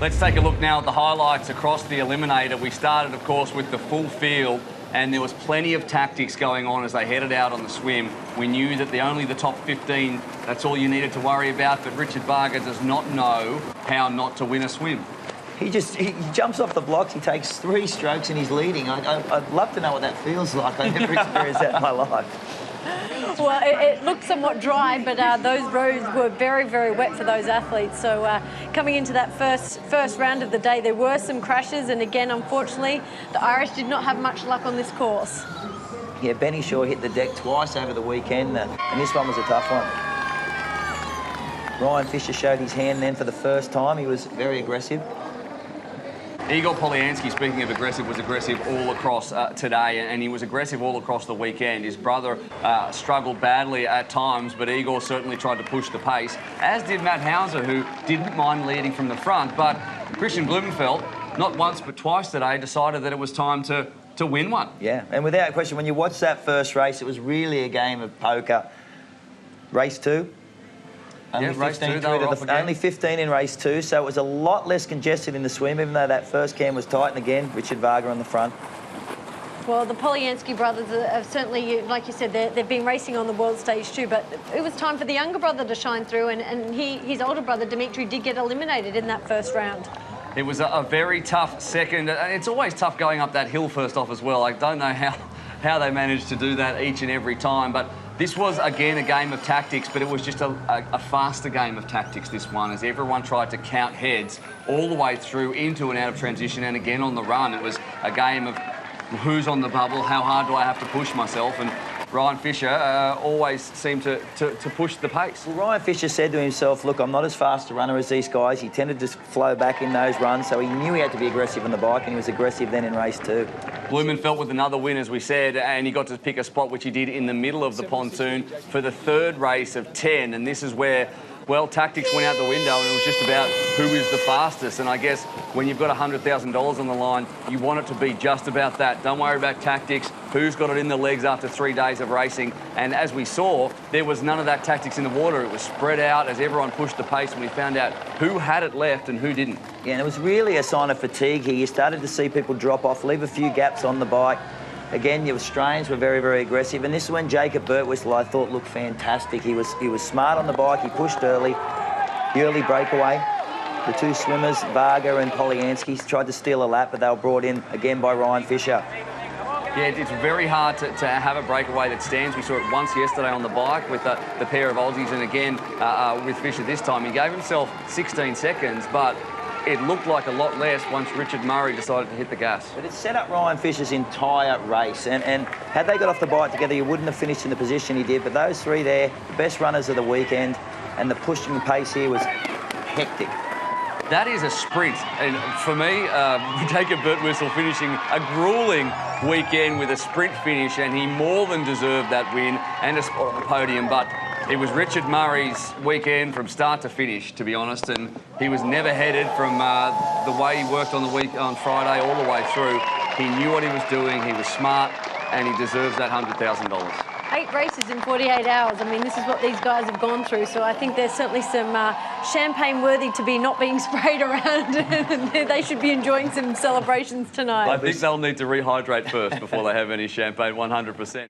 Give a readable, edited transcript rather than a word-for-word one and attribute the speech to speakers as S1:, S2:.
S1: Let's take a look now at the highlights across the Eliminator. We started, of course, with the full field, and there was plenty of tactics going on as they headed out on the swim. We knew that only the top 15, that's all you needed to worry about, but Richard Varga does not know how not to win a swim.
S2: He jumps off the blocks, he takes 3 strokes and he's leading. I'd love to know what that feels like. I never experienced that in my life.
S3: Well, it looked somewhat dry, but those roads were very, very wet for those athletes. So coming into that first round of the day, there were some crashes, and again, unfortunately, the Irish did not have much luck on this course.
S2: Yeah, Benny Shaw hit the deck twice over the weekend, and this one was a tough one. Ryan Fisher showed his hand then for the first time. He was very aggressive.
S1: Igor Polyansky, speaking of aggressive, was aggressive all across today, and he was aggressive all across the weekend. His brother struggled badly at times, but Igor certainly tried to push the pace, as did Matt Hauser, who didn't mind leading from the front. But Christian Blumenfeld, not once but twice today, decided that it was time to win one.
S2: Yeah, and without question, when you watch that first race, it was really a game of poker. Race 2. Only,
S1: yeah,
S2: 15 only 15 in race 2, so it was a lot less congested in the swim, even though that first cam was tight. And again, Richard Varga on the front.
S3: Well, the Polyansky brothers have certainly, like you said, they've been racing on the world stage too, but it was time for the younger brother to shine through, and his older brother, Dimitri, did get eliminated in that first round.
S1: It was a very tough second. It's always tough going up that hill first off as well. I don't know how they managed to do that each and every time, but this was, again, a game of tactics, but it was just a faster game of tactics, this one, as everyone tried to count heads all the way through into and out of transition, and again on the run. It was a game of who's on the bubble, how hard do I have to push myself, and Ryan Fisher always seemed to push the pace.
S2: Well, Ryan Fisher said to himself, look, I'm not as fast a runner as these guys. He tended to flow back in those runs, so he knew he had to be aggressive on the bike, and he was aggressive then in race 2.
S1: Blumenfeld with another win, as we said, and he got to pick a spot which he did in the middle of the pontoon for the 3rd race of 10, and this is where, well, tactics went out the window, and it was just about who is the fastest. And I guess when you've got $100,000 on the line, you want it to be just about that. Don't worry about tactics, who's got it in the legs after 3 days of racing. And as we saw, there was none of that tactics in the water. It was spread out as everyone pushed the pace, and we found out who had it left and who didn't.
S2: Yeah, and it was really a sign of fatigue here. You started to see people drop off, leave a few gaps on the bike. Again, the Australians were very, very aggressive, and this is when Jacob Birtwistle, I thought, looked fantastic. He was smart on the bike, he pushed early, the early breakaway. The 2 swimmers, Varga and Polyansky, tried to steal a lap, but they were brought in again by Ryan Fisher.
S1: Yeah, it's very hard to have a breakaway that stands. We saw it once yesterday on the bike with the pair of Aussies, and again with Fisher this time. He gave himself 16 seconds, but it looked like a lot less once Richard Murray decided to hit the gas.
S2: But it set up Ryan Fisher's entire race, and had they got off the bike together, you wouldn't have finished in the position he did. But those 3 there, the best runners of the weekend, and the pushing pace here was hectic.
S1: That is a sprint, and for me, Jacob Birtwistle finishing a gruelling weekend with a sprint finish, and he more than deserved that win and a spot on the podium. But it was Richard Murray's weekend from start to finish, to be honest, and he was never headed from the way he worked on Friday all the way through. He knew what he was doing, he was smart, and he deserves that $100,000.
S3: 8 races in 48 hours. I mean, this is what these guys have gone through, so I think there's certainly some champagne worthy to be not being sprayed around. They should be enjoying some celebrations tonight.
S1: I think they'll need to rehydrate first before they have any champagne, 100%.